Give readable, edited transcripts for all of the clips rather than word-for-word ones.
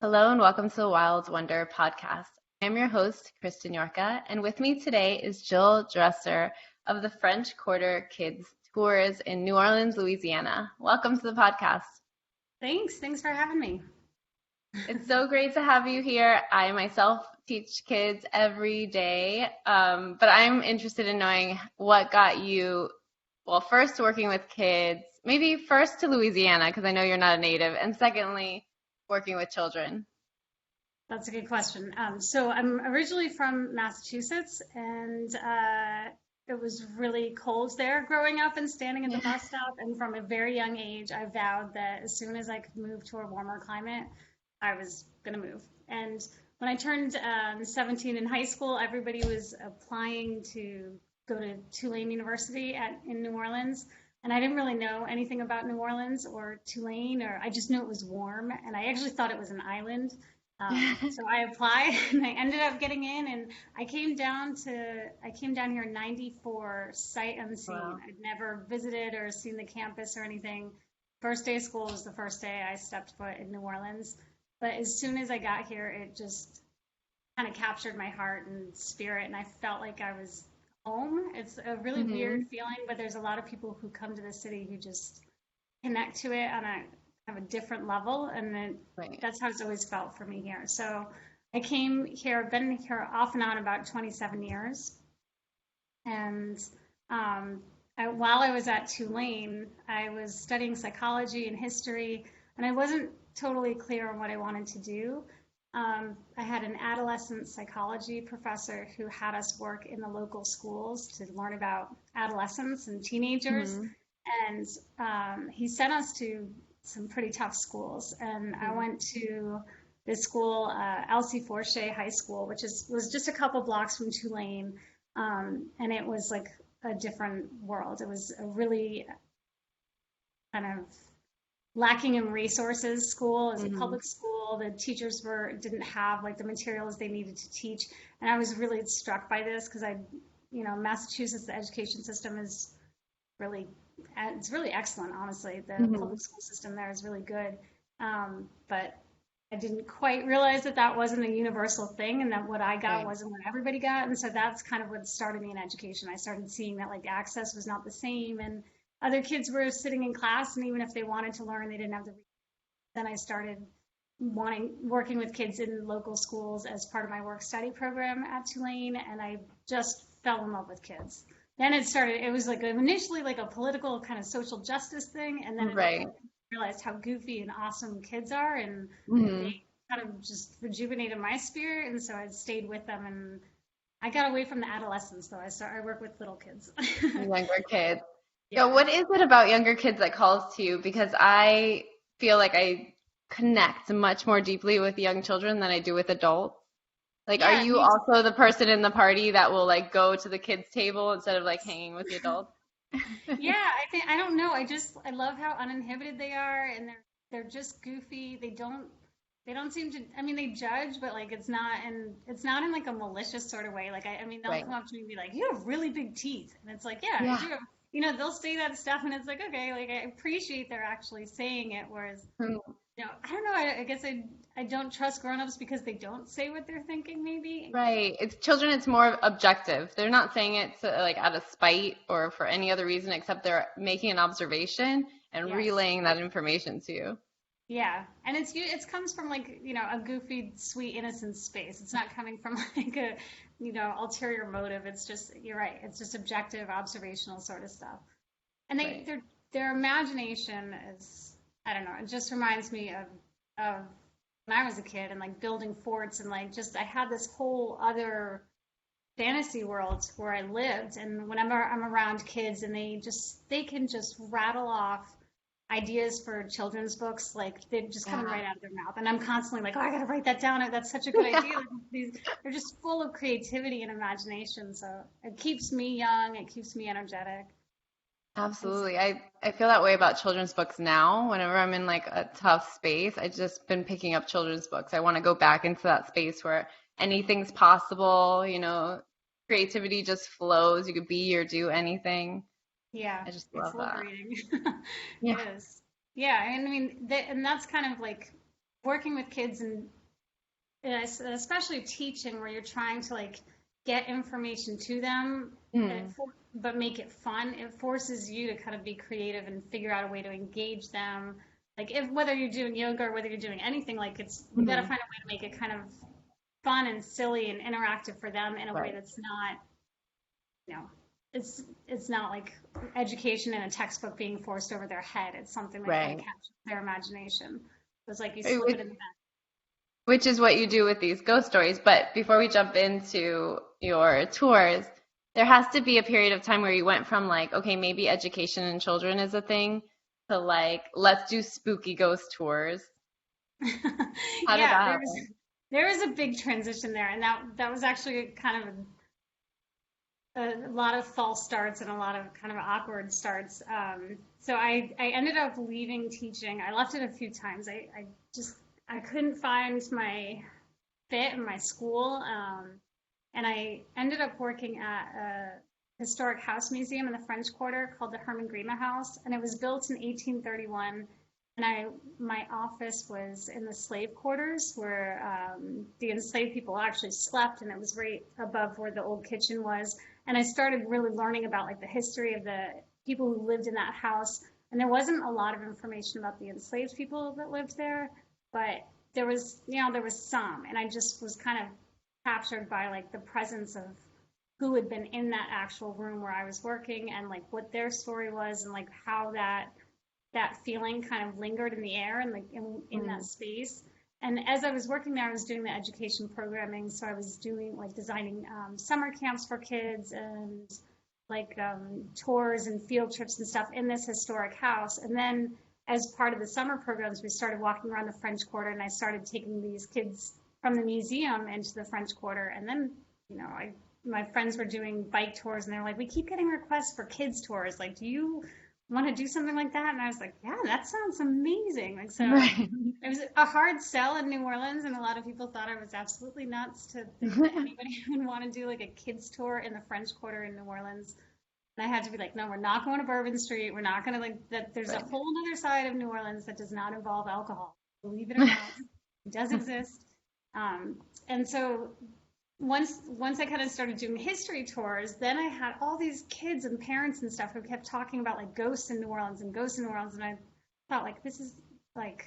Hello and welcome to the Wild Wonder podcast. I am your host, Kristen Llorca, and with me today is Jill Dresser of the French Quartour Kids Tours in New Orleans, Louisiana. Welcome to the podcast. Thanks for having me. It's so great to have you here. I myself teach kids every day, but I'm interested in knowing what got you, well, first working with kids, maybe first to Louisiana, because I know you're not a native, and secondly, working with children. That's a good question. So I'm originally from Massachusetts, and it was really cold there growing up and standing at the bus stop. And from a very young age, I vowed that as soon as I could move to a warmer climate, I was going to move. And when I turned 17 in high school, everybody was applying to go to Tulane University in New Orleans. And I didn't really know anything about New Orleans or Tulane, or I just knew it was warm. And I actually thought it was an island. So I applied and I ended up getting in, and I came down here in '94 sight unseen. Wow. I'd never visited or seen the campus or anything. First day of school was the first day I stepped foot in New Orleans. But as soon as I got here, it just kind of captured my heart and spirit, and I felt like I was home. It's a really weird feeling, but there's a lot of people who come to the city who just connect to it on a kind of a different level, and then Right. that's how it's always felt for me here. So I came here, I've been here off and on about 27 years, and while I was at Tulane, I was studying psychology and history, and I wasn't totally clear on what I wanted to do. I had an adolescent psychology professor who had us work in the local schools to learn about adolescents and teenagers. And he sent us to some pretty tough schools. And I went to this school, Elsie Forche High School, which was just a couple blocks from Tulane. And it was like a different world. It was a really kind of lacking in resources school. As a public school, the teachers didn't have like the materials they needed to teach. And I was really struck by this because Massachusetts, the education system is really, it's really excellent, honestly. The public school system there is really good. But I didn't quite realize that wasn't a universal thing, and that what I got wasn't what everybody got. And so that's kind of what started me in education. I started seeing that like access was not the same, and other kids were sitting in class, and even if they wanted to learn, they didn't have the. Then I started working with kids in local schools as part of my work study program at Tulane, and I just fell in love with kids. Then it was like initially like a political kind of social justice thing, and then I realized how goofy and awesome kids are, and they kind of just rejuvenated my spirit, and so I stayed with them, and I got away from the adolescents, though. I work with little kids. Younger kids. Yeah. What is it about younger kids that calls to you? Because I feel like I connect much more deeply with young children than I do with adults. Like, Yeah, are you also the person in the party that will like go to the kids' table instead of like hanging with the adults? Yeah, I don't know. I love how uninhibited they are, and they're just goofy. They don't seem to. I mean, they judge, but like it's not in like a malicious sort of way. Like I mean, they'll come up to me and be like, "You have really big teeth," and it's like, "Yeah, I do have." They'll say that stuff, and it's like, okay, like I appreciate they're actually saying it, whereas I don't know. I guess I don't trust grown-ups because they don't say what they're thinking, maybe. Right. It's children, it's more objective. They're not saying it to, like out of spite or for any other reason except they're making an observation and Yes. relaying that information to you. Yeah, and it comes from like a goofy, sweet, innocent space. It's not coming from like a ulterior motive. It's just you're right. It's just objective, observational sort of stuff. And their imagination is, I don't know. It just reminds me of when I was a kid and like building forts, and like just I had this whole other fantasy world where I lived. And whenever I'm around kids and they can just rattle off ideas for children's books, like they're just coming right out of their mouth, and I'm constantly like, oh, I gotta write that down. That's such a good idea. They're just full of creativity and imagination, so it keeps me young, it keeps me energetic. Absolutely. I feel that way about children's books now. Whenever I'm in like a tough space, I've just been picking up children's books. I want to go back into that space where anything's possible, creativity just flows. You could be or do anything. Yeah, I just it's love that. liberating. Yeah. It is. Yeah, and I mean, and that's kind of like working with kids and especially teaching where you're trying to like get information to them, but make it fun. It forces you to kind of be creative and figure out a way to engage them. Like if whether you're doing yoga or whether you're doing anything, like you got to find a way to make it kind of fun and silly and interactive for them in a way that's not, you know, it's not like education in a textbook being forced over their head. It's something that kind of captures their imagination. It's like you slip it in the back. Which is what you do with these ghost stories. But before we jump into your tours, there has to be a period of time where you went from like, okay, maybe education in children is a thing to like, let's do spooky ghost tours. How did that happen? There was a big transition there, and that was actually kind of a lot of false starts and a lot of kind of awkward starts. So I ended up leaving teaching. I left it a few times. I couldn't find my fit in my school, and I ended up working at a historic house museum in the French Quarter called the Herman Grima House, and it was built in 1831. And my office was in the slave quarters where the enslaved people actually slept, and it was right above where the old kitchen was. And I started really learning about like the history of the people who lived in that house. And there wasn't a lot of information about the enslaved people that lived there, but there was some. And I just was kind of captured by like the presence of who had been in that actual room where I was working and like what their story was and like how that feeling kind of lingered in the air and like in that space. And as I was working there, I was doing the education programming. So I was doing like designing summer camps for kids and like tours and field trips and stuff in this historic house. And then as part of the summer programs, we started walking around the French Quarter, and I started taking these kids from the museum into the French Quarter. And then, you know, my friends were doing bike tours, and they're like, we keep getting requests for kids tours. Like, do you want to do something like that? And I was like, yeah, that sounds amazing. Like, so it was a hard sell in New Orleans, and a lot of people thought I was absolutely nuts to think that anybody would want to do like a kids tour in the French Quarter in New Orleans. And I had to be like, no, we're not going to Bourbon Street. We're not going to like that. There's a whole other side of New Orleans that does not involve alcohol. Believe it or not, it does exist. And so once I kind of started doing history tours, then I had all these kids and parents and stuff who kept talking about like ghosts in New Orleans and ghosts in New Orleans. And I thought like, this is like,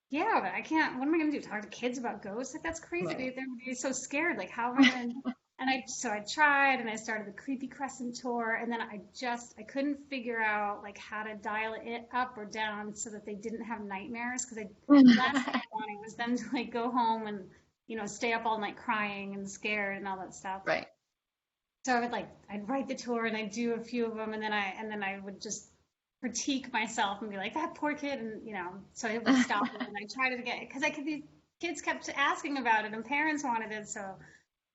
yeah, but I can't, what am I going to do? Talk to kids about ghosts? Like, that's crazy. They're going to be so scared. Like, how am I going to? And I tried, and I started the Creepy Crescent tour, and then I couldn't figure out like how to dial it up or down so that they didn't have nightmares. Because last thing I wanted was them to like go home and, you know, stay up all night crying and scared and all that stuff. Right. So I'd write the tour and I'd do a few of them, and then I would just critique myself and be like, that poor kid, and you know, so I would stop it, and I tried it again because these kids kept asking about it and parents wanted it, so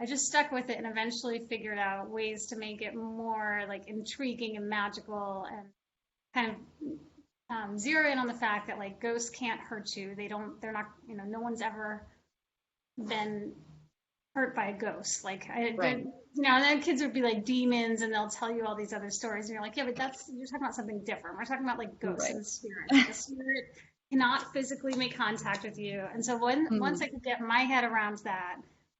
I just stuck with it and eventually figured out ways to make it more like intriguing and magical and kind of zero in on the fact that like ghosts can't hurt you. They're not, you know, no one's ever been hurt by a ghost. Like, you know, and then kids would be like demons and they'll tell you all these other stories. And you're like, yeah, but you're talking about something different. We're talking about like ghosts and spirits. Like, a spirit cannot physically make contact with you. And so once I could get my head around that,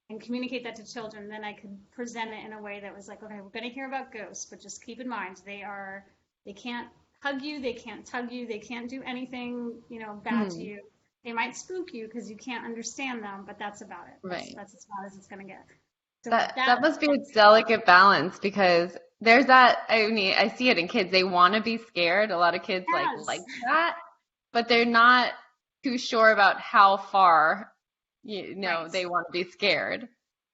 and communicate that to children, then I could present it in a way that was like, okay, we're going to hear about ghosts, but just keep in mind, they can't hug you, they can't tug you, they can't do anything, you know, bad to you. They might spook you because you can't understand them, but that's about it. Right. That's as far as it's going to get. So that must be a delicate balance because there's that, I mean, I see it in kids. They want to be scared. A lot of kids like that, but they're not too sure about how far they want to be scared.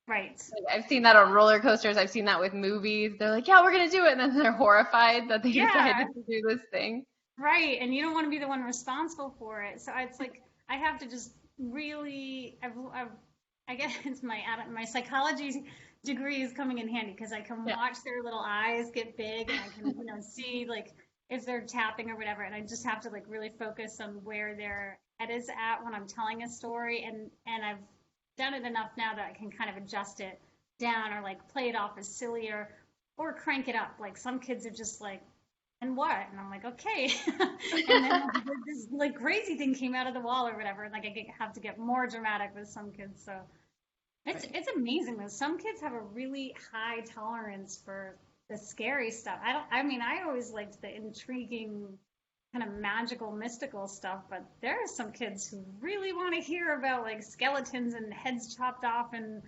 Right. Like, I've seen that on roller coasters. I've seen that with movies. They're like, yeah, we're going to do it. And then they're horrified that they decided to do this thing. Right. And you don't want to be the one responsible for it. So it's like, I have to just really, I guess it's my psychology degree is coming in handy because I can watch their little eyes get big and I can, you know, see like if they're tapping or whatever. And I just have to like really focus on where their head is at when I'm telling a story, and I've done it enough now that I can kind of adjust it down or like play it off as silly or crank it up. Like some kids are just like and what? And I'm like, okay. And then this like crazy thing came out of the wall or whatever. And like have to get more dramatic with some kids. So Right. it's amazing though. Some kids have a really high tolerance for the scary stuff. I mean, I always liked the intriguing kind of magical, mystical stuff, but there are some kids who really want to hear about like skeletons and heads chopped off and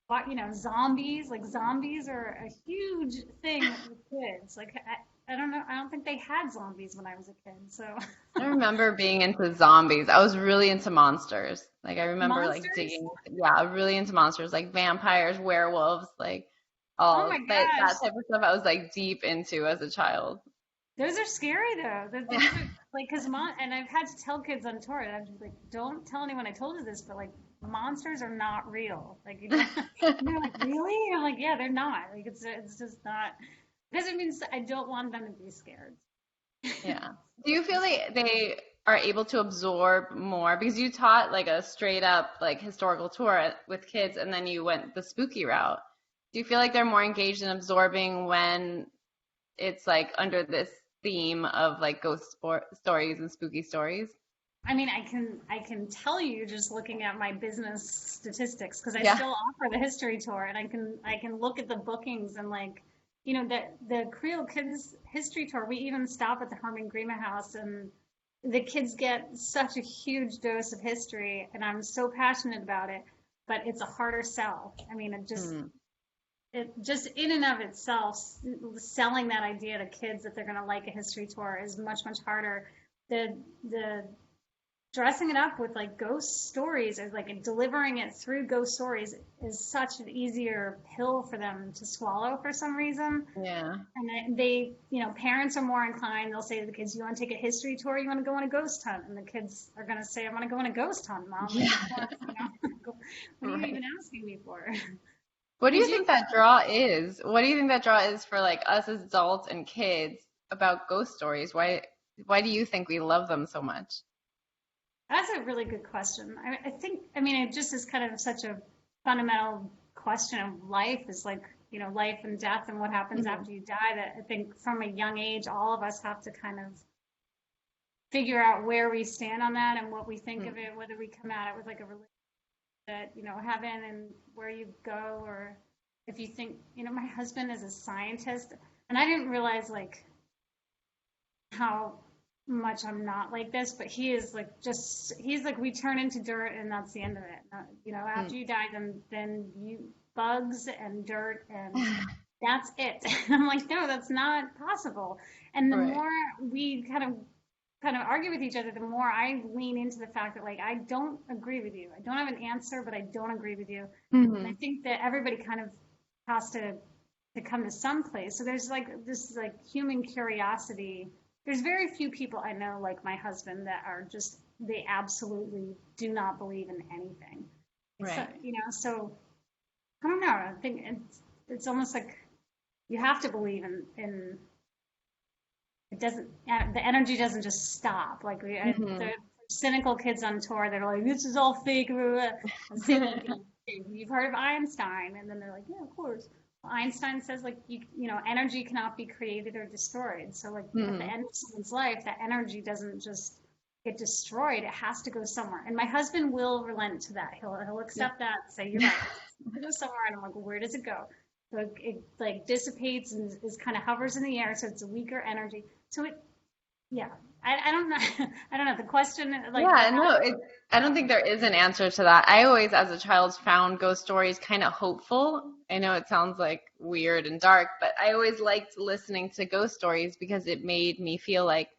what, zombies. Like zombies are a huge thing with kids. Like I don't know. I don't think they had zombies when I was a kid. So I remember being into zombies. I was really into monsters. Like I remember like monsters. digging, yeah, really into monsters, like vampires, werewolves, like Oh my all that gosh. type of stuff I was like deep into as a child. Those are scary though. Yeah. Those are like, and I've had to tell kids on tour, and I'm just like, don't tell anyone I told you this, but like, monsters are not real. Like, and they're like, really? I'm like, yeah, they're not. Like, it's just not. Because it means I don't want them to be scared. Yeah. Do you feel like they are able to absorb more because you taught like a straight up like historical tour with kids and then you went the spooky route? Do you feel like they're more engaged in absorbing when it's like under this theme of like stories and spooky stories? I mean, I can tell you just looking at my business statistics because I Yeah. still offer the history tour, and I can look at the bookings and like, the Creole Kids History Tour. We even stop at the Herman Grima House, and the kids get such a huge dose of history, and I'm so passionate about it. But it's a harder sell. I mean, Mm. it just in and of itself, selling that idea to kids that they're going to like a history tour is much harder. The dressing it up with like ghost stories or like delivering it through ghost stories is such an easier pill for them to swallow for some reason. Yeah. And parents are more inclined. They'll say to the kids, "You want to take a history tour? You want to go on a ghost hunt?" And the kids are going to say, "I want to go on a ghost hunt, Mom." Like, Yeah. of course, what are you Right. even asking me for? What do you Did you? think that draw is? What do you think that draw is for like us as adults and kids about ghost stories? Why do you think we love them so much? That's a really good question. I think, I mean, it just is kind of such a fundamental question of life is like, life and death and what happens Mhm. after you die that I think from a young age, all of us have to kind of figure out where we stand on that and what we think of Mm. it, whether we come at it with like a religion that, heaven and where you go, or if you think, my husband is a scientist and I didn't realize like how much I'm not like this, but he is like he's like we turn into dirt and that's the end of it. Mm. After you die, then you bugs and dirt and that's it. And I'm like, no, that's not possible. And the Right. more we kind of argue with each other, the more I lean into the fact that like I don't agree with you. I don't have an answer, but I don't agree with you. And I Hmm. think that everybody kind of has to come to some place. So there's like this like human curiosity. There's very few people I know like my husband that are just they absolutely do not believe in anything. So Right. so I don't know. I think it's almost like you have to believe in it doesn't the energy doesn't just stop like Hmm. the cynical kids on tour they're like this is all fake blah, blah, blah. And say like you've heard of Einstein and then they're like yeah of course well, Einstein says like energy cannot be created or destroyed so like at the Hmm. end of someone's life that energy doesn't just get destroyed it has to go somewhere and my husband will relent to that he'll Yeah. accept that and say you're right it's to go somewhere and I'm like well, where does it go so it like dissipates and is kind of hovers in the air so it's a weaker energy so yeah, I don't know. I don't know. The question, like, Yeah, no, I don't think there is an answer to that. I always, as a child, found ghost stories kind of hopeful. I know it sounds like weird and dark, but I always liked listening to ghost stories because it made me feel like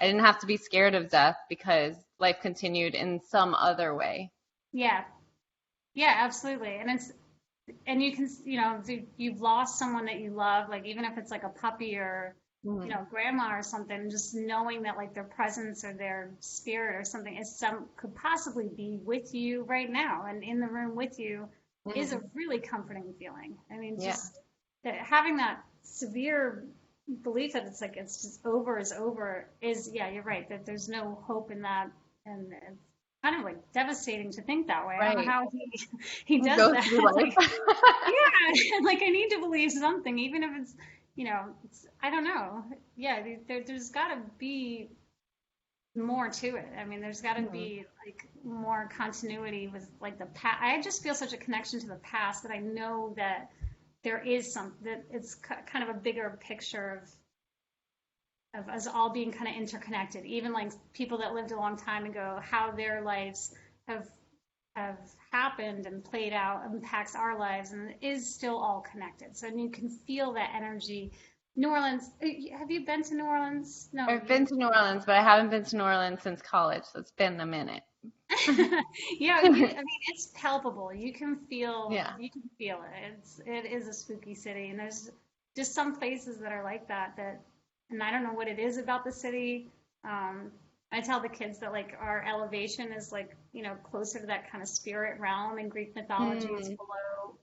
I didn't have to be scared of death because life continued in some other way. yeah, yeah, absolutely. And you can, you've lost someone that you love, like, even if it's like a puppy or, Mhm. grandma or something, just knowing that, like, their presence or their spirit or something could possibly be with you right now and in the room with you is a Mhm. really comforting feeling. I mean, Yeah. just that having that severe belief that it's like it's just over is over is yeah you're right that there's no hope in that and it's kind of like devastating to think that way I don't know Right. how he does Go that through life. like yeah like I need to believe something even if it's I don't know. Yeah, there's got to be more to it. I mean, there's got to Mhm. be like more continuity with like the past. I just feel such a connection to the past that I know that there is that it's kind of a bigger picture of us all being kind of interconnected. Even like people that lived a long time ago, how their lives have have happened and played out impacts our lives and it is still all connected. So you can feel that energy. New Orleans, have you been to New Orleans? No, I've been to New Orleans, but I haven't been to New Orleans since college, so it's been a minute. yeah, I mean, it's palpable. Yeah. You can feel it. It is a spooky city, and there's just some places that are like that, and I don't know what it is about the city. Um, I tell the kids that like our elevation is like, closer to that kind of spirit realm. In Greek mythology, Mm.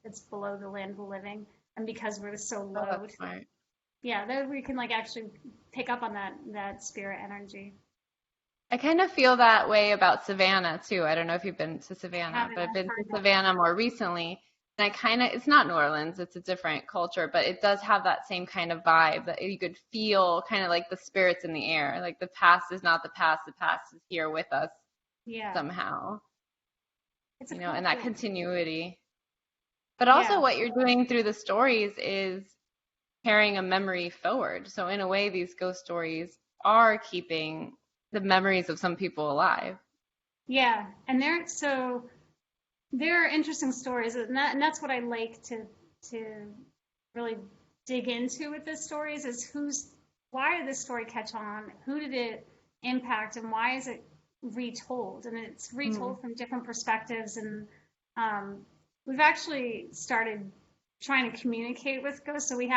it's below the land of the living, and because we're so Oh, low, that's smart. yeah, that we can like actually pick up on that spirit energy. I kind of feel that way about Savannah too. I don't know if you've been to Savannah, Haven't but I've I've been to heard that? Savannah more recently. And I kind of, it's not New Orleans, it's a different culture, but it does have that same kind of vibe that you could feel kind of like the spirits in the air. Like the past is not the past is here with us Yeah, somehow, it's a and cool that place. continuity. But also Yeah. what you're doing through the stories is carrying a memory forward. So in a way, these ghost stories are keeping the memories of some people alive. Yeah, and there are interesting stories, and that's what I like to really dig into with this stories is why did this story catch on? Who did it impact, and why is it retold? And it's Mm. retold from different perspectives, and um, we've actually started trying to communicate with ghosts. So we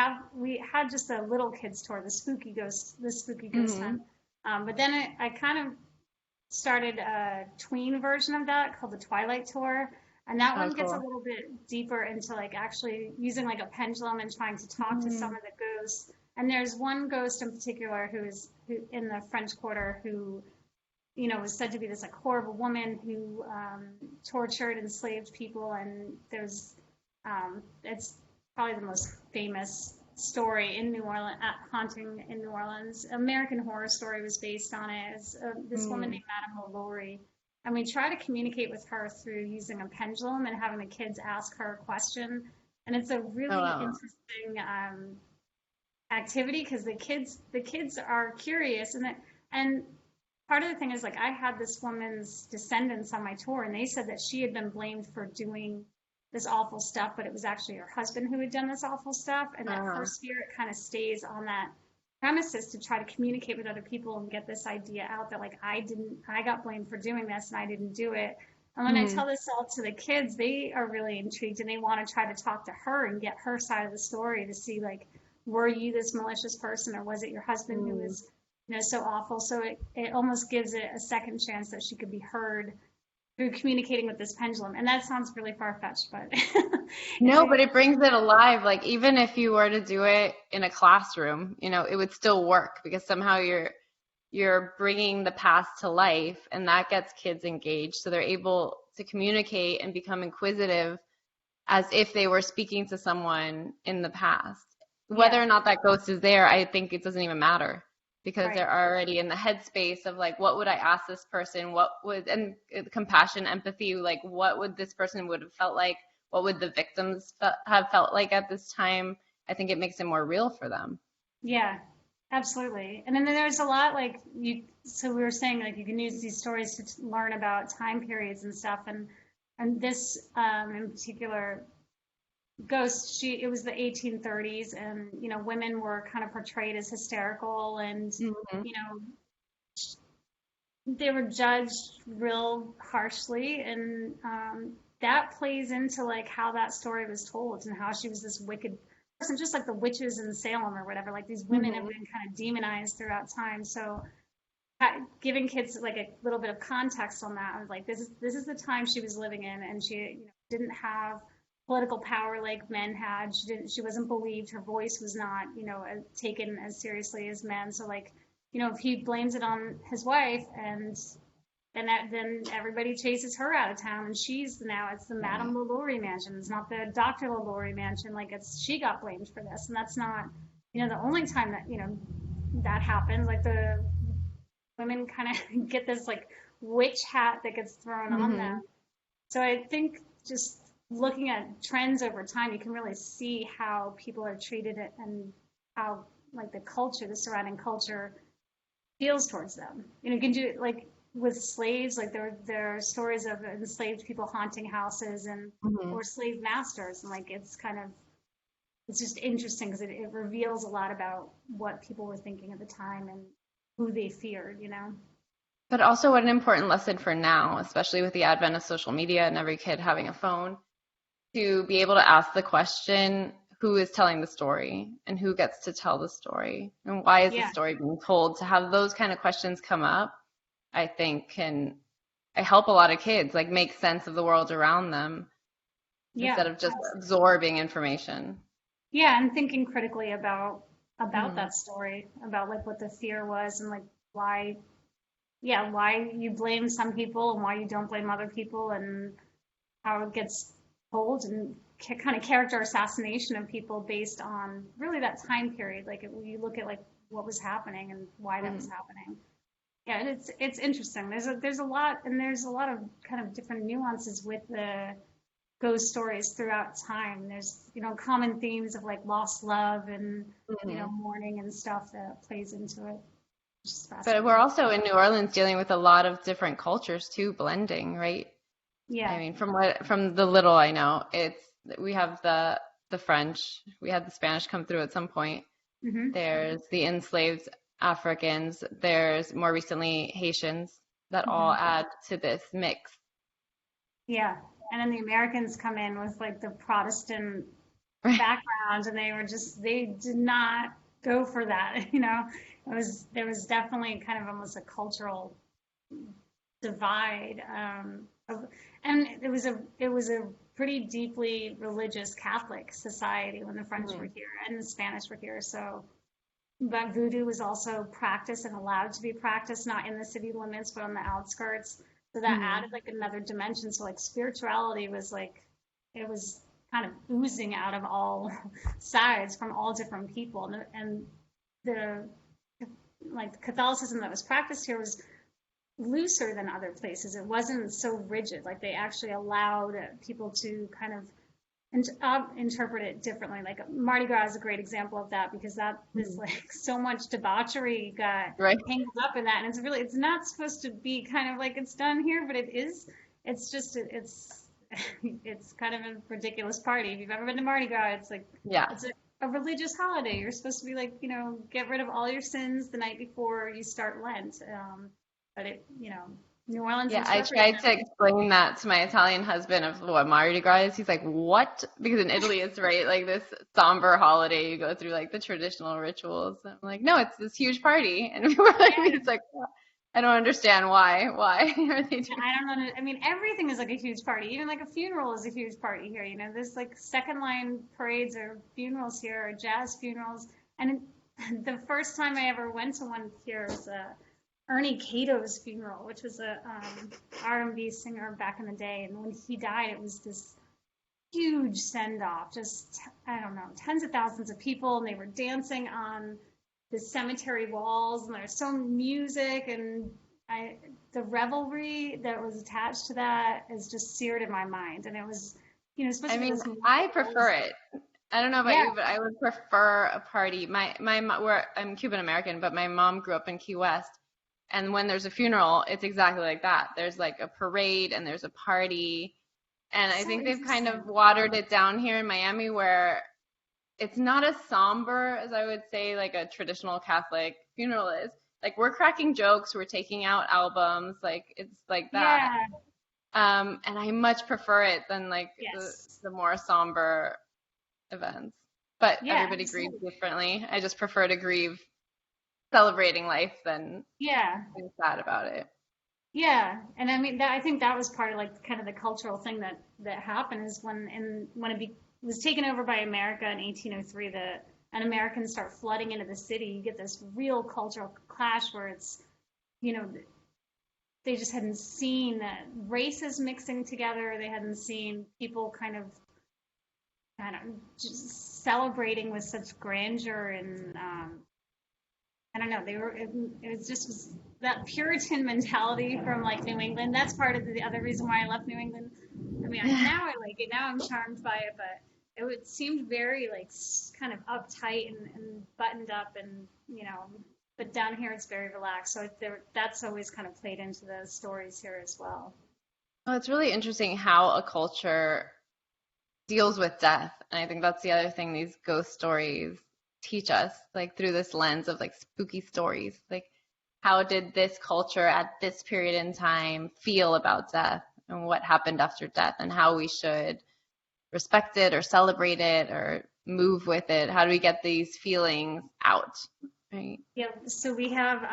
had just a little kids tour, the spooky ghost hunt. Hmm. But then I kind of started a tween version of that called the Twilight Tour. And that Oh, one gets a cool. little bit deeper into like actually using like a pendulum and trying to talk to some Mm. of the ghosts. And there's one ghost in particular who in the French Quarter who, was said to be this like horrible woman who tortured, enslaved people. And it's probably the most famous story in New Orleans, haunting in New Orleans. American Horror Story was based on it. It's this woman Mm. named Madame LaLaurie. And we try to communicate with her through using a pendulum and having the kids ask her a question. And it's a Oh, really wow. interesting activity because the kids are curious and part of the thing is like I had this woman's descendants on my tour and they said that she had been blamed for doing this awful stuff, but it was actually her husband who had done this awful stuff, and that her Uh-huh. spirit kind of stays on that premises to try to communicate with other people and get this idea out that like I got blamed for doing this and I didn't do it. And when I Mm. tell this all to the kids, they are really intrigued and they want to try to talk to her and get her side of the story to see like, were you this malicious person or was it your husband who Mm. was, so awful? So it almost gives it a second chance that she could be heard through communicating with this pendulum. And that sounds really far fetched, but it's No, but it brings it alive. Like even if you were to do it in a classroom, it would still work because somehow you're bringing the past to life and that gets kids engaged so they're able to communicate and become inquisitive as if they were speaking to someone in the past. Whether yeah, or not that ghost is there, I think it doesn't even matter because right. they're already in the headspace of like, what would I ask this person? And compassion, empathy, like, what would this person would have felt like? What would the victims have felt like at this time? I think it makes it more real for them. Yeah, absolutely. And then there's a lot like so we were saying like you can use these stories to learn about time periods and stuff. And this in particular ghost, it was the 1830s and, women were kind of portrayed as hysterical and, Hmm. you know, they were judged real harshly. And that plays into like how that story was told and how she was this wicked person, just like the witches in Salem or whatever. Like these women have Hmm. been kind of demonized throughout time. So giving kids like a little bit of context on that, I was like, this is the time she was living in, and she didn't have political power like men had. She wasn't believed. Her voice was not taken as seriously as men. So like if he blames it on his wife and then everybody chases her out of town, and it's the Yeah. Madame LaLaurie mansion. It's not the Dr. LaLaurie mansion. Like she got blamed for this, and that's not. the only time that, that happens, like the women kind of get this like witch hat that gets thrown on them. Hmm. So I think just looking at trends over time, you can really see how people are treated and how like the surrounding culture feels towards them. You can do like with slaves, like there are stories of enslaved people haunting houses and Hmm. or slave masters, and like it's just interesting because it reveals a lot about what people were thinking at the time and who they feared. But also, what an important lesson for now, especially with the advent of social media and every kid having a phone, to be able to ask the question, who is telling the story and who gets to tell the story and why is the Yeah, story being told? To have those kind of questions come up, I think can help a lot of kids like make sense of the world around them yeah, instead of just absorbing information. yeah, and thinking critically about Hmm. that story, about like what the fear was and like why, yeah, why you blame some people and why you don't blame other people and how it gets told and kind of character assassination of people based on really that time period. Like you look at like what was happening and why that was Hmm. happening. Yeah, and it's interesting. There's a lot of kind of different nuances with the ghost stories throughout time. There's common themes of like lost love and Hmm. mourning and stuff that plays into it, which is But we're fascinating. also in New Orleans dealing with a lot of different cultures too, blending, right? I Yeah. mean, from the little I know, it's we have the French, we had the Spanish come through at some point. Hmm. There's the enslaved Africans. There's more recently Haitians that all Hmm. add to this mix. Yeah. And then the Americans come in with like the Protestant Right. background, and they did not go for that. There was definitely kind of almost a cultural divide, and it was a pretty deeply religious Catholic society when the French were Mhm. here and the Spanish were here. So, but voodoo was also practiced and allowed to be practiced, not in the city limits, but on the outskirts. So that Mhm. added like another dimension. So like spirituality was like it was kind of oozing out of all sides from all different people, and the like Catholicism that was practiced here was looser than other places. It wasn't so rigid. Like they actually allowed people to kind of interpret it differently. Like Mardi Gras is a great example of that because that is Mhm. like so much debauchery got Right. tangled up in that, and it's not supposed to be kind of like it's done here, but it is. It's just it's kind of a ridiculous party. If you've ever been to Mardi Gras, it's like Yeah. it's a religious holiday. You're supposed to be like get rid of all your sins the night before you start Lent. But New Orleans Yeah, I interpreted tried to explain that to my Italian husband of what Mardi Gras is. He's like, "What?" Because in Italy, it's right like this somber holiday. You go through like the traditional rituals. And I'm like, "No, it's this huge party," and we were like, yeah, "It's like, I don't understand why. Why are they doing?" I don't know. I mean, everything is like a huge party. Even like a funeral is a huge party here. There's like second line parades or funerals here or jazz funerals. And the first time I ever went to one here was Ernie Cato's funeral, which was a R&B singer back in the day. And when he died, it was this huge send off. Just I don't know, tens of thousands of people, and they were dancing on the cemetery walls, and there's some music and I the revelry that was attached to that is just seared in my mind. And it was, supposed I to be mean, this I prefer it. I don't know about yeah, you, but I would prefer a party. Where I'm Cuban American, but my mom grew up in Key West, and when there's a funeral, it's exactly like that. There's like a parade and there's a party, and I so think they've kind interesting. of watered it down here in Miami, where it's not as somber as I would say like a traditional Catholic funeral is. Like we're cracking jokes, we're taking out albums, like it's like that. Yeah, And I much prefer it than like yes. the more somber events. But Yeah, everybody grieves absolutely. differently. I just prefer to grieve celebrating life than Yeah. being sad about it. Yeah, and I mean I think that was part of like kind of the cultural thing that happened is when was taken over by America in 1803, and Americans start flooding into the city. You get this real cultural clash where it's you know they just hadn't seen races mixing together. They hadn't seen people kind of I don't know, just celebrating with such grandeur and I don't know, it was just was that Puritan mentality from like New England. That's part of the other reason why I left New England. I mean, now I like it. Now I'm charmed by it, but it seemed very like kind of uptight and buttoned up, and but down here it's very relaxed. So that's always kind of played into the stories here as well. Oh, it's really interesting how a culture deals with death. And I think that's the other thing these ghost stories teach us, like through this lens of like spooky stories. Like, how did this culture at this period in time feel about death and what happened after death and how we should respect it or celebrate it or move with it? How do we get these feelings out? Right. Yeah, so we have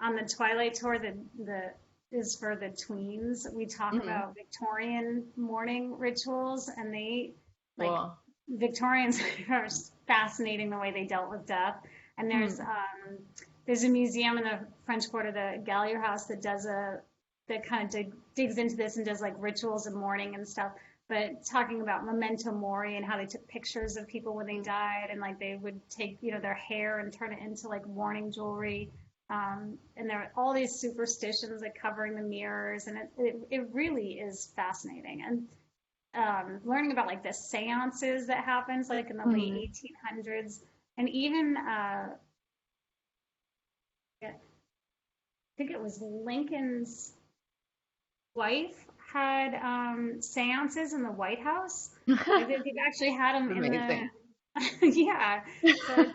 on the Twilight tour the is for the tweens. We talk about Victorian mourning rituals, and they like Cool. Victorians are fascinating the way they dealt with death. And there's a museum in the French Quarter, the Gallier House, that kind of digs into this and does like rituals of mourning and stuff. But talking about memento mori and how they took pictures of people when they died, and like they would take their hair and turn it into like mourning jewelry. And there are all these superstitions like covering the mirrors, and it really is fascinating. And learning about like the seances that happens like in the late 1800s, and even I think it was Lincoln's wife had seances in the White House. Like, they've actually had them in Amazing. the yeah. So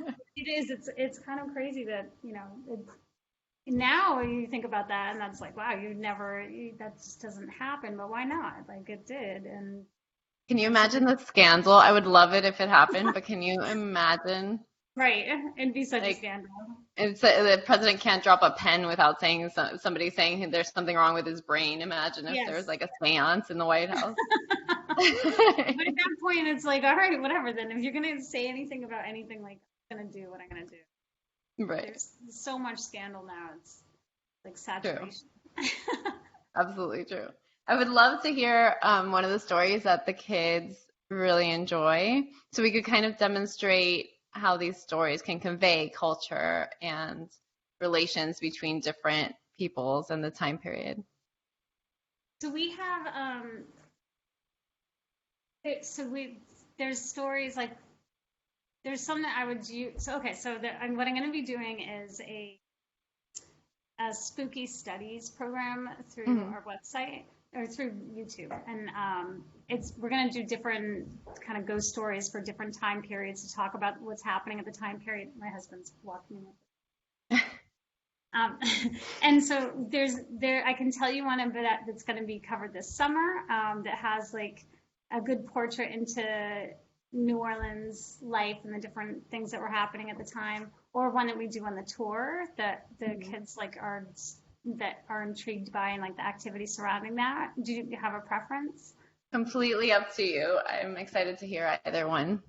it's kind of crazy that now you think about that and that's like, wow, that just doesn't happen, but why not? Like it did. And Can you imagine the scandal? I would love it if it happened, but can you imagine? right, it'd be such a Like, scandal. the president can't drop a pen without saying somebody saying there's something wrong with his brain. Imagine if there was Yes. like a seance in the White House. But at that point it's like, all right, whatever then. If you're gonna say anything about anything, like I'm gonna do what I'm gonna do. Right. There's so much scandal now, it's like True. saturation. Absolutely true. I would love to hear one of the stories that the kids really enjoy, so we could kind of demonstrate how these stories can convey culture and relations between different peoples and the time period. So we have so we there's stories like there's some that I would do. So okay, so what I'm going to be doing is a spooky studies program through our website or through YouTube, and we're going to do different kind of ghost stories for different time periods to talk about what's happening at the time period. My husband's walking in. And so I can tell you one of that's going to be covered this summer that has like a good portrait into New Orleans life and the different things that were happening at the time, or one that we do on the tour that the kids like are intrigued by and like the activities surrounding that. Do you have a preference? Completely up to you. I'm excited to hear either one.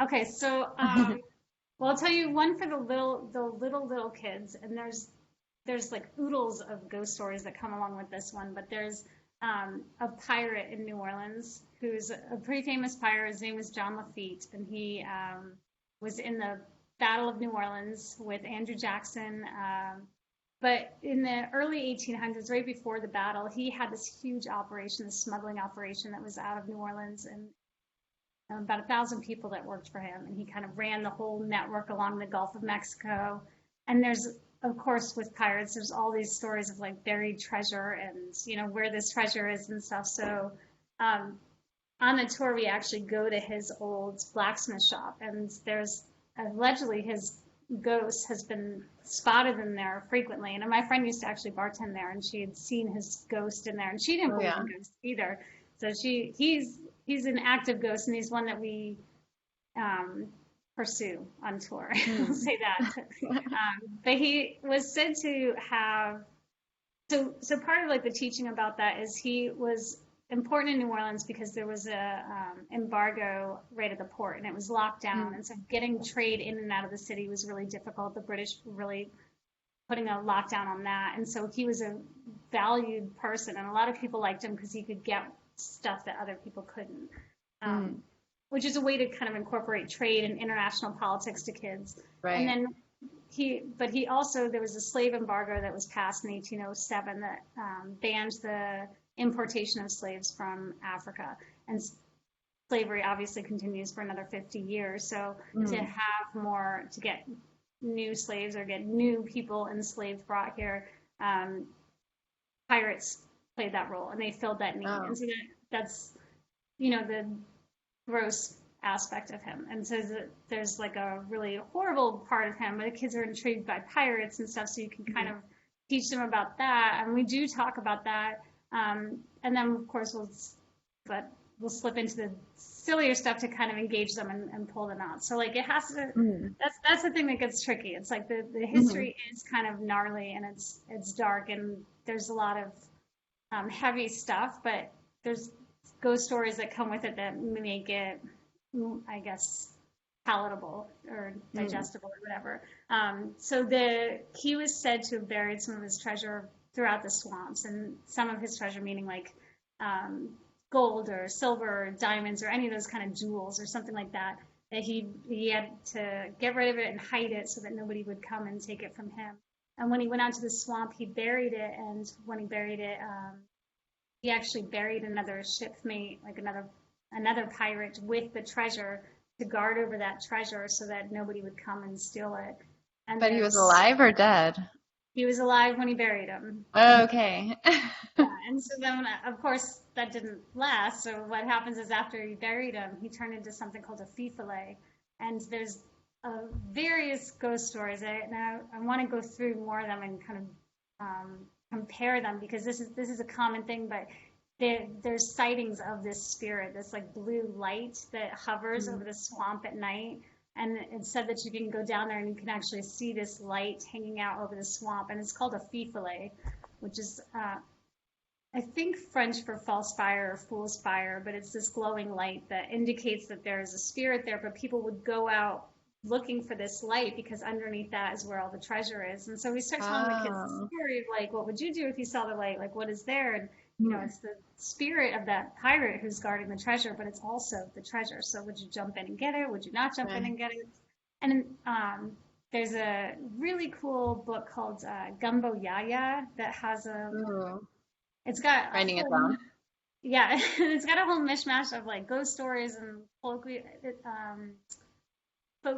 Okay, so well, I'll tell you one for the little kids, and there's like oodles of ghost stories that come along with this one, but there's a pirate in New Orleans who's a pretty famous pirate. His name is John Lafitte, and he was in the Battle of New Orleans with Andrew Jackson. But in the early 1800s, right before the battle, he had this huge operation, this smuggling operation that was out of New Orleans, and about 1,000 people that worked for him. And he kind of ran the whole network along the Gulf of Mexico. And there's, of course, with pirates, there's all these stories of like buried treasure and, where this treasure is and stuff. So on the tour, we actually go to his old blacksmith shop, and there's allegedly his ghost has been spotted in there frequently. And my friend used to actually bartend there, and she had seen his ghost in there, and she didn't believe in ghosts either. So he's an active ghost, and he's one that we pursue on tour. I'll say that. But he was said to have. So part of like the teaching about that is he was important in New Orleans because there was a embargo right at the port, and it was locked down, and so getting trade in and out of the city was really difficult. The British were really putting a lockdown on that, and so he was a valued person, and a lot of people liked him because he could get stuff that other people couldn't. which is a way to kind of incorporate trade and international politics to kids. Right. And then there was a slave embargo that was passed in 1807 that banned the importation of slaves from Africa. And slavery obviously continues for another 50 years. So to get new slaves or get new people enslaved brought here, pirates played that role and they filled that need. And so that's, the gross aspect of him. And so there's like a really horrible part of him, but the kids are intrigued by pirates and stuff, so you can kind of teach them about that. And we do talk about that. And then of course we'll slip into the sillier stuff to kind of engage them and pull them out. So like it has to, that's the thing that gets tricky. It's like the history is kind of gnarly and it's dark and there's a lot of heavy stuff, but there's ghost stories that come with it that make it, I guess, palatable or digestible or whatever. So he was said to have buried some of his treasure throughout the swamps, and some of his treasure meaning like gold or silver or diamonds or any of those kind of jewels or something like that he had to get rid of it and hide it so that nobody would come and take it from him. And when he went out to the swamp, he buried it, and when he buried it, he actually buried another shipmate, like another pirate with the treasure to guard over that treasure so that nobody would come and steal it. But he was alive or dead? He was alive when he buried him. Okay. And so then, of course, that didn't last. So what happens is after he buried him, he turned into something called a fee-fillet. And there's various ghost stories. I want to go through more of them and kind of compare them, because this is a common thing, but there's sightings of this spirit, this like blue light that hovers over the swamp at night. And it's said that you can go down there and you can actually see this light hanging out over the swamp. And it's called a fee-fillet, which is, I think, French for false fire or fool's fire, but it's this glowing light that indicates that there is a spirit there, but people would go out looking for this light because underneath that is where all the treasure is. And so we start telling the kids the story of like, what would you do if you saw the light? Like, what is there? And it's the spirit of that pirate who's guarding the treasure, but it's also the treasure. So would you jump in and get it? Would you not jump in and get it? And there's a really cool book called Gumbo Yaya that has it's got writing it down. Yeah, it's got a whole mishmash of like ghost stories and folk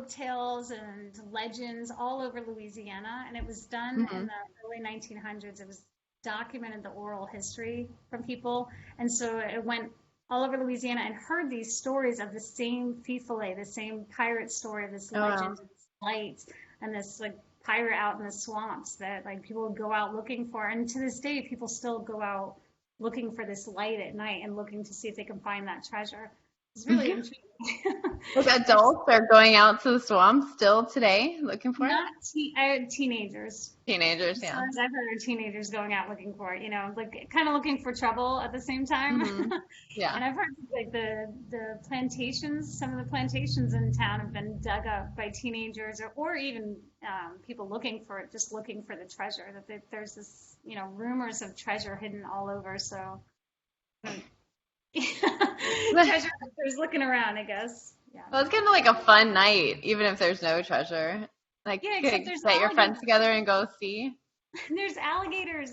tales and legends all over Louisiana, and it was done in the early 1900s. It was documented, the oral history from people, and so it went all over Louisiana and heard these stories of the same fee-fillet, the same pirate story, this legend, this light, and this like pirate out in the swamps that like people would go out looking for. And to this day, people still go out looking for this light at night and looking to see if they can find that treasure. It's really interesting. Like adults are going out to the swamp still today looking for it? Teenagers. Teenagers, As yeah. far as I've heard, teenagers going out looking for it, like kind of looking for trouble at the same time. Yeah. And I've heard like the plantations, some of the plantations in town have been dug up by teenagers or even people looking for it, just looking for the treasure. That there's this, rumors of treasure hidden all over. So treasure hunters looking around, I guess. Yeah. Well, it's kind of like a fun night, even if there's no treasure. Like, yeah, you could get your friends together and go see. There's alligators.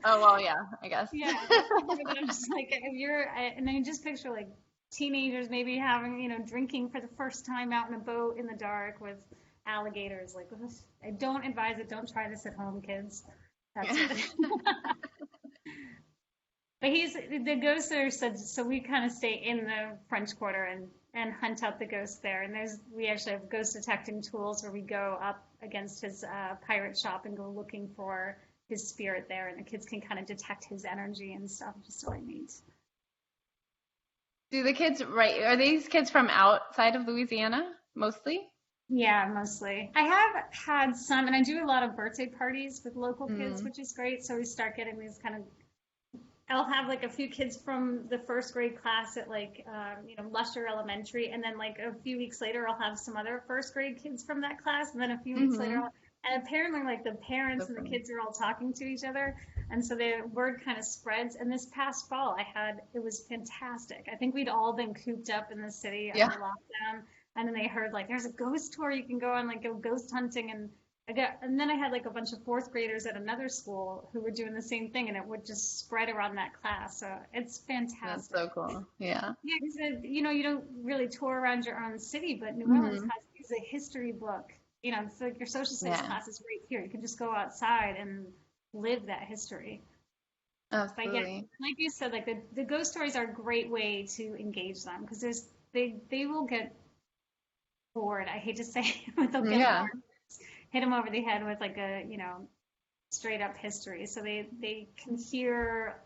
Oh, well, yeah, I guess. Yeah. I'm just like, and then you just picture like teenagers maybe having, drinking for the first time out in a boat in the dark with alligators. Like, I don't advise it. Don't try this at home, kids. That's it. But the ghosts are said, so we kind of stay in the French Quarter and hunt out the ghosts there. And we actually have ghost detecting tools where we go up against his pirate shop and go looking for his spirit there, and the kids can kind of detect his energy and stuff, which is really neat. Do the kids, are these kids from outside of Louisiana, mostly? Yeah, mostly. I have had some, and I do a lot of birthday parties with local kids, which is great. So we start getting these kind of, I'll have like a few kids from the first grade class at like, Lusher Elementary. And then like a few weeks later, I'll have some other first grade kids from that class. And then a few weeks later, and apparently like the parents and the kids are all talking to each other. And so the word kind of spreads. And this past fall, it was fantastic. I think we'd all been cooped up in the city Yeah. under lockdown. And then they heard like, there's a ghost tour you can go on, like go ghost hunting. And then I had like a bunch of fourth graders at another school who were doing the same thing, and it would just spread around that class. So it's fantastic. That's so cool. Yeah. Yeah, because you don't really tour around your own city, but New Orleans is a history book. It's like your social studies class is right here. You can just go outside and live that history. Absolutely. But yeah, like you said, like the ghost stories are a great way to engage them because they will get bored. I hate to say it, but they'll get bored. Hit them over the head with like a straight up history, so they can hear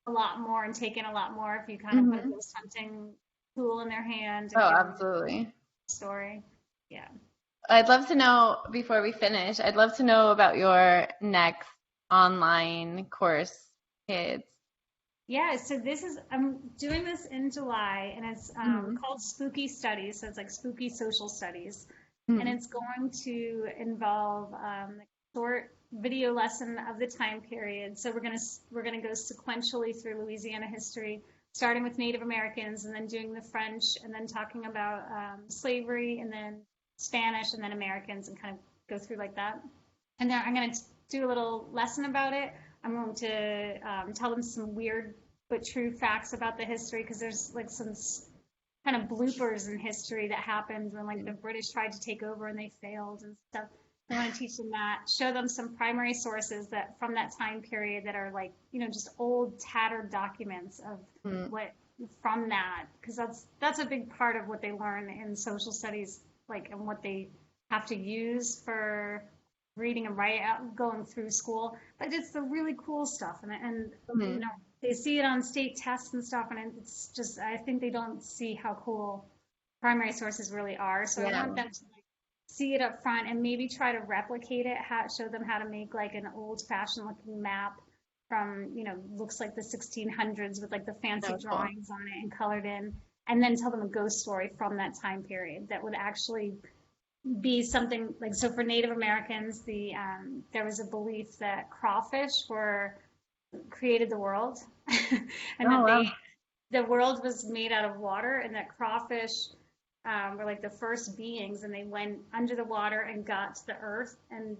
a lot more and take in a lot more if you kind of put a ghost hunting tool in their hand. Oh, absolutely. Story, yeah. I'd love to know, before we finish, I'd love to know about your next online course, kids. Yeah, so I'm doing this in July, and it's called Spooky Studies, so it's like spooky social studies. And it's going to involve a short video lesson of the time period. So we're gonna go sequentially through Louisiana history, starting with Native Americans, and then doing the French, and then talking about slavery, and then Spanish, and then Americans, and kind of go through like that. And then I'm gonna do a little lesson about it. I'm going to tell them some weird but true facts about the history, because there's like some kind of bloopers in history that happened when like the British tried to take over and they failed and stuff. I want to teach them that, show them some primary sources that from that time period that are like, just old tattered documents of what from that, because that's a big part of what they learn in social studies, like, and what they have to use for reading and writing out going through school. But it's the really cool stuff, and they see it on state tests and stuff, and it's just, I think they don't see how cool primary sources really are. So I want them to like see it up front and maybe try to replicate it, show them how to make like an old-fashioned looking map from, looks like the 1600s with like the fancy drawings on it and colored in, and then tell them a ghost story from that time period that would actually be something like, so for Native Americans, there was a belief that crawfish created the world, and the world was made out of water, and that crawfish were like the first beings, and they went under the water and got to the earth and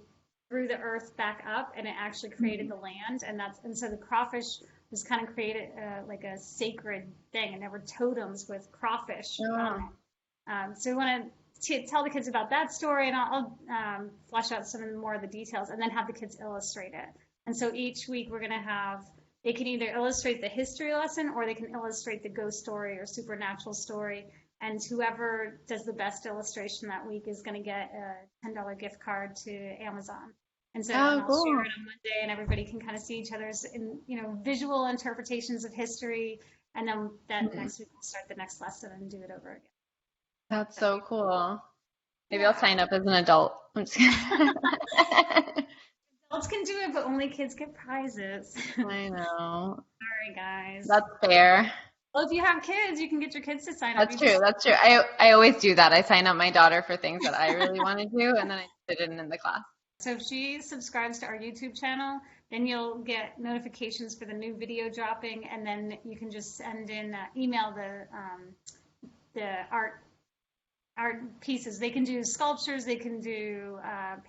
threw the earth back up, and it actually created the land, and so the crawfish was kind of created like a sacred thing, and there were totems with crawfish on it. So we want to tell the kids about that story, and I'll flesh out some more of the details, and then have the kids illustrate it. And so each week we're going to they can either illustrate the history lesson, or they can illustrate the ghost story or supernatural story. And whoever does the best illustration that week is going to get a $10 gift card to Amazon. And so I'll share it on Monday, and everybody can kind of see each other's visual interpretations of history. And then next week we'll start the next lesson and do it over again. That's so cool. Maybe I'll sign up as an adult. I'm just kidding. Adults can do it, but only kids get prizes. I know. Sorry, guys. That's fair. Well, if you have kids, you can get your kids to sign up. That's true. I always do that. I sign up my daughter for things that I really want to do, and then I sit in the class. So if she subscribes to our YouTube channel, then you'll get notifications for the new video dropping, and then you can just send in, email the art pieces. They can do sculptures, they can do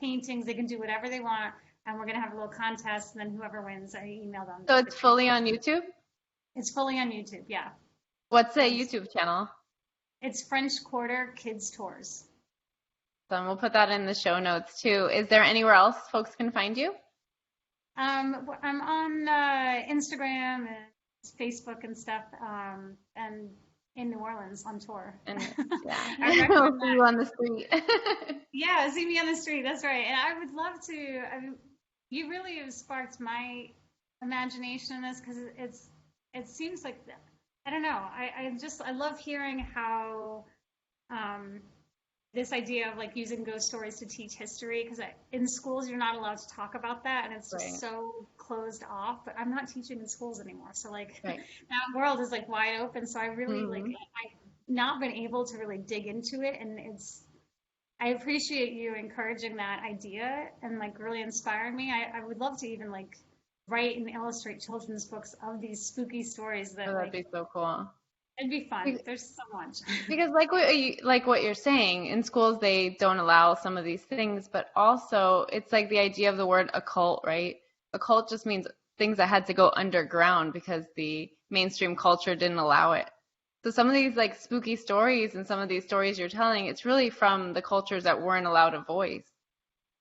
paintings, they can do whatever they want. And we're going to have a little contest, and then whoever wins, I email them. So it's fully on YouTube? It's fully on YouTube, yeah. What's the YouTube channel? It's French Quartour Kids Tours. So we'll put that in the show notes too. Is there anywhere else folks can find you? I'm on Instagram and Facebook and stuff, and in New Orleans on tour. And I'll see you on the street. Yeah, see me on the street. That's right. And I would love to. You really have sparked my imagination in this, because it seems like, I don't know. I love hearing how this idea of like using ghost stories to teach history, because in schools you're not allowed to talk about that, and it's just so closed off. But I'm not teaching in schools anymore, so like that world is like wide open. So I really I've not been able to really dig into it, and I appreciate you encouraging that idea and like really inspiring me. I would love to even like write and illustrate children's books of these spooky stories Oh, that that'd like be so cool. it'd be fun. There's so much. Because like what you're saying, in schools they don't allow some of these things, but also it's like the idea of the word occult, right? Occult just means things that had to go underground because the mainstream culture didn't allow it. So some of these like spooky stories and some of these stories you're telling, it's really from the cultures that weren't allowed a voice.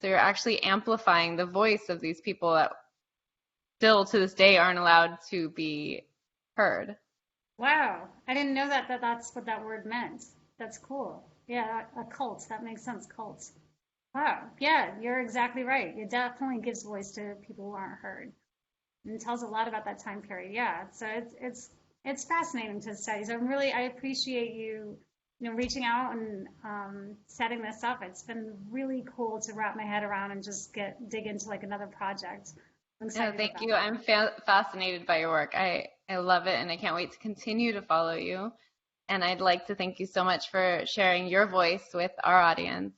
So you're actually amplifying the voice of these people that still to this day aren't allowed to be heard. Wow, I didn't know that's what that word meant. That's cool. Yeah, a cult. That makes sense. Cults. Wow. Yeah, you're exactly right. It definitely gives voice to people who aren't heard, and it tells a lot about that time period. Yeah. So it's fascinating to study. So I appreciate you, reaching out and setting this up. It's been really cool to wrap my head around and just dig into like another project. I'm No, excited thank about you. I'm fascinated by your work. I love it, and I can't wait to continue to follow you. And I'd like to thank you so much for sharing your voice with our audience.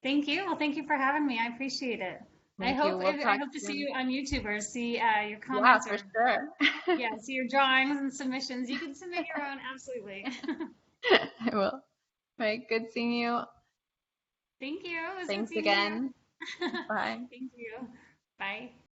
Thank you. Well, thank you for having me. I appreciate it. Thank you. We'll I talk hope to see soon. you on YouTube or see your Yeah, comments for or sure. yeah, see your drawings and submissions. You can submit your own, absolutely. I will. All right, good seeing you. Thank you. It was good Thanks seeing you. again. Bye. Thank you. Bye.